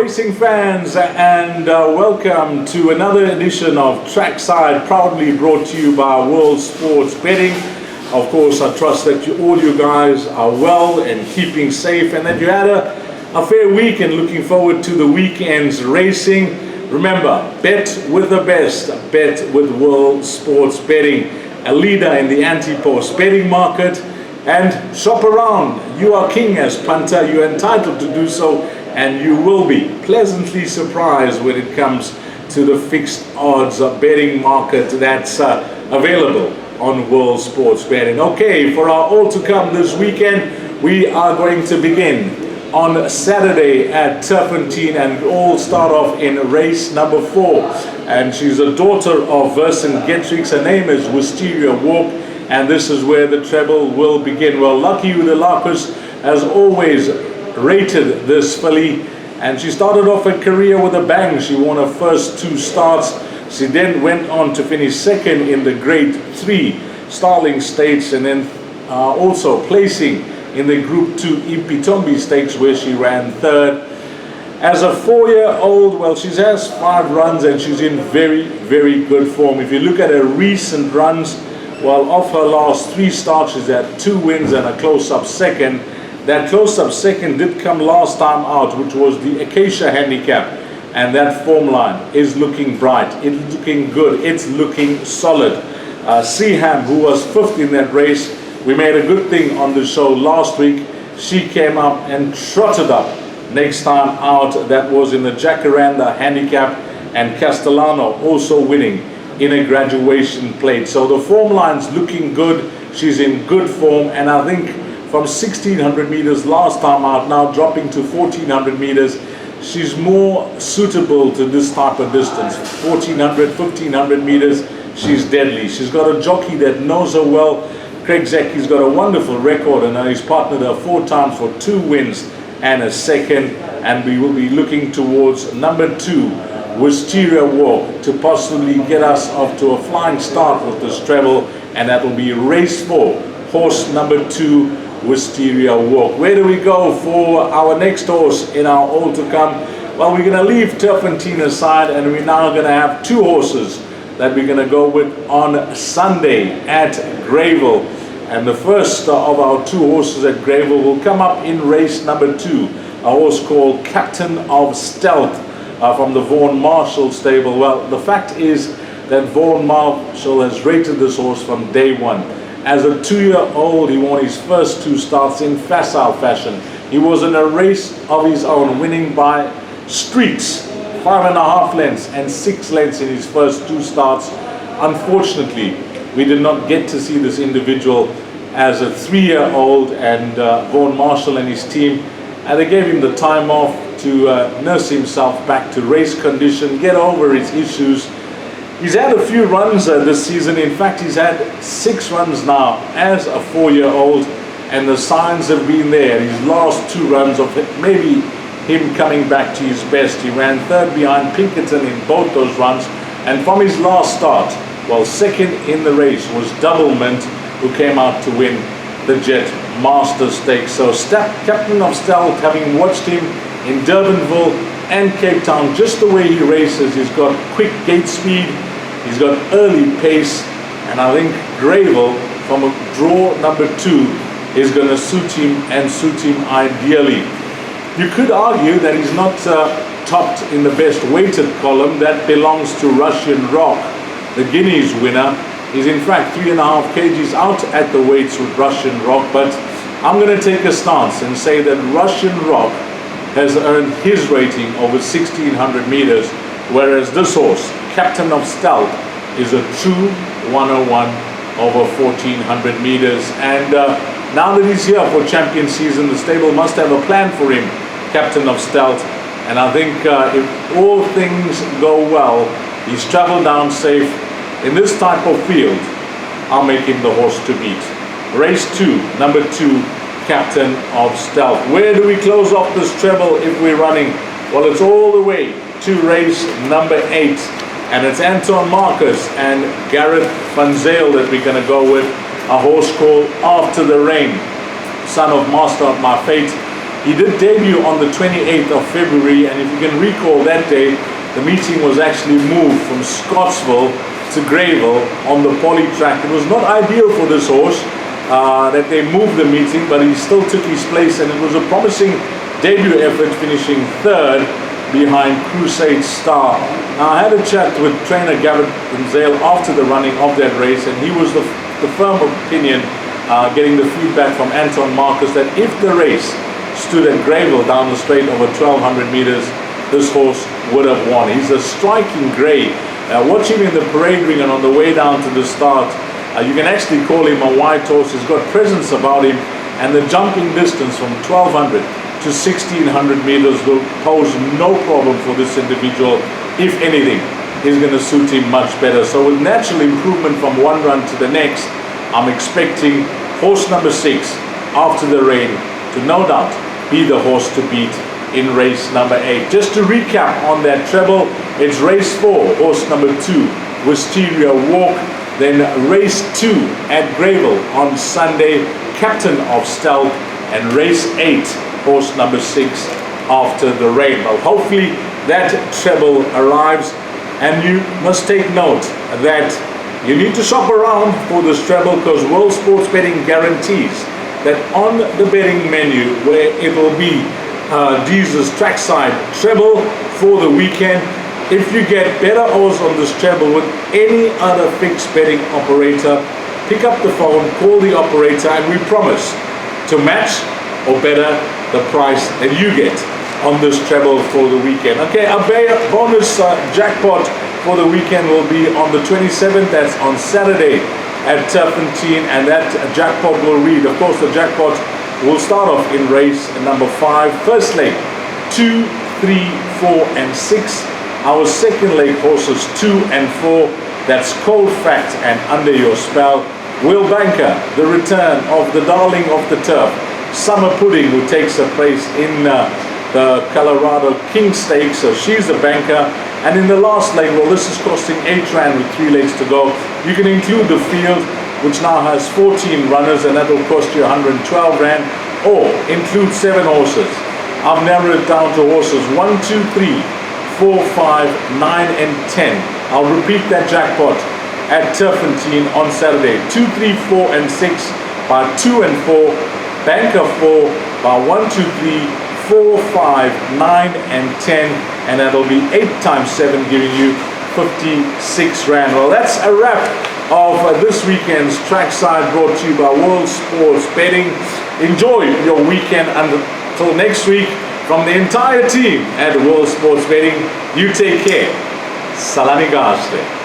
racing fans, and welcome to another edition of Trackside, proudly brought to you by World Sports Betting. Of course, I trust that all you guys are well and keeping safe, and that you had a fair week and looking forward to the weekend's racing. Remember, bet with the best, bet with World Sports Betting, a leader in the anti-post betting market. And shop around. You are king as punter. You're entitled to do so, and you will be pleasantly surprised when it comes to the fixed odds betting market that's available on World Sports Betting. Okay, for our all to come this weekend, we are going to begin on Saturday at Turpentine, and all start off in race number 4. And she's a daughter of Vercingetorix. Her name is Wisteria Walk, and this is where the treble will begin. Well, Lucky Udalakis has always rated this filly, and she started off her career with a bang. She won her first 2 starts. She then went on to finish second in the Grade 3 Starling Stakes, and then also placing in the Group 2 Ipitombi Stakes, where she ran 3rd. As a 4-year-old, well, she has 5 runs and she's in very, very good form. If you look at her recent runs, well, off her last 3 starts, she's had 2 wins and a close-up second. That close-up second did come last time out, which was the Acacia Handicap, and that form line is looking bright, it's looking good, it's looking solid. Seaham, who was 5th in that race, we made a good thing on the show last week. She came up and trotted up next time out. That was in the Jacaranda Handicap, and Castellano also winning in a graduation plate. So the form line's looking good. She's in good form, and I think from 1600 meters last time out, now dropping to 1400 meters, she's more suitable to this type of distance. 1400, 1500 meters, she's deadly. She's got a jockey that knows her well. Craig Zeki's got a wonderful record, and he's partnered her 4 times for 2 wins and a second. And we will be looking towards number 2, Wisteria Walk, to possibly get us off to a flying start with this treble, and that will be race 4, horse number 2, Wisteria Walk. Where do we go for our next horse in our all to come? Well, we're going to leave Turpentine aside, and we're now going to have 2 horses that we're going to go with on Sunday at Greyville. And the first of our 2 horses at Greyville will come up in race number 2, a horse called Captain of Stealth from the Vaughan Marshall stable. Well, the fact is that Vaughan Marshall has rated this horse from day 1. As a 2-year-old, he won his first 2 starts in facile fashion. He was in a race of his own, winning by streaks, 5.5 lengths and 6 lengths in his first 2 starts. Unfortunately, we did not get to see this individual as a 3-year-old, and Vaughan Marshall and his team, and they gave him the time off to nurse himself back to race condition, get over his issues. He's had a few runs this season. In fact, he's had 6 runs now as a 4-year-old, and the signs have been there. His last 2 runs of maybe him coming back to his best. He ran 3rd behind Pinkerton in both those runs, and from his last start, well, 2nd in the race was Doublemint, who came out to win the Jet Master Stakes. So Captain of Stealth, having watched him in Durbanville and Cape Town, just the way he races, he's got quick gate speed, he's got early pace, and I think Greyville from a draw number 2 is going to suit him, and suit him ideally. You could argue that he's not topped in the best weighted column. That belongs to Russian Rock, the Guineas winner. He's in fact 3.5 kgs out at the weights with Russian Rock, but I'm going to take a stance and say that Russian Rock has earned his rating over 1600 meters, whereas this horse, Captain of Stealth, is a true 101 over 1400 meters. And now that he's here for champion season, the stable must have a plan for him, Captain of Stealth. And I think if all things go well, he's traveled down safe in this type of field, I'll make him the horse to beat. Race 2, number 2, Captain of Stealth. Where do we close off this treble if we're running? Well, it's all the way to race number 8, and it's Anton Marcus and Gareth Van Zyl that we're going to go with, a horse called After the Rain, son of Master of My Fate. He did debut on the 28th of February, and if you can recall that day, the meeting was actually moved from Scottsville to Greyville on the poly track. It was not ideal for this horse that they moved the meeting, but he still took his place, and it was a promising debut effort, finishing third behind Crusade Star. Now, I had a chat with trainer Gavin Zale after the running of that race, and he was the firm opinion, getting the feedback from Anton Marcus, that if the race stood at Greyville down the straight over 1200 meters, this horse would have won. He's a striking grey. Watch him in the parade ring, and on the way down to the start, you can actually call him a white horse. He's got presence about him, and the jumping distance from 1200 to 1600 meters will pose no problem for this individual. If anything, is going to suit him much better. So with natural improvement from one run to the next, I'm expecting horse number 6 after the rain to no doubt be the horse to beat in race number 8. Just to recap on that treble, it's race 4, horse number 2, Wisteria Walk, then race 2 at Greyville on Sunday, Captain of Stealth, and race 8, horse number 6 after the rain. Well, hopefully that treble arrives, and you must take note that you need to shop around for this treble, because World Sports Betting guarantees that on the betting menu, where it will be Deez's Trackside treble for the weekend, if you get better odds on this treble with any other fixed betting operator, pick up the phone, call the operator, and we promise to match or better the price that you get on this treble for the weekend. Okay, a bonus jackpot for the weekend will be on the 27th, that's on Saturday at Turpentine, and that jackpot will read, of course, the jackpot will start off in race number 5, first leg 2, 3, 4, and 6. Our second leg horses 2 and 4, that's Cold Fact and Under Your Spell. Will Banker, the return of the darling of the turf, Summer Pudding, who takes her place in the Colorado King Stakes, so she's a banker. And in the last leg, well, this is costing 8 rand with 3 legs to go. You can include the field, which now has 14 runners, and that will cost you 112 rand, or include 7 horses. I've narrowed it down to horses 1, 2, 3, 4, 5, 9, and 10. I'll repeat that jackpot at Turpentine on Saturday. 2, 3, 4, and 6 by 2 and 4. Banker 4 by 1, 2, 3, 4, 5, 9, and 10. And that'll be 8 times 7, giving you 56 rand. Well, that's a wrap of this weekend's Trackside, brought to you by World Sports Betting. Enjoy your weekend, and until next week, from the entire team at World Sports Betting, you take care. Salami Gashte.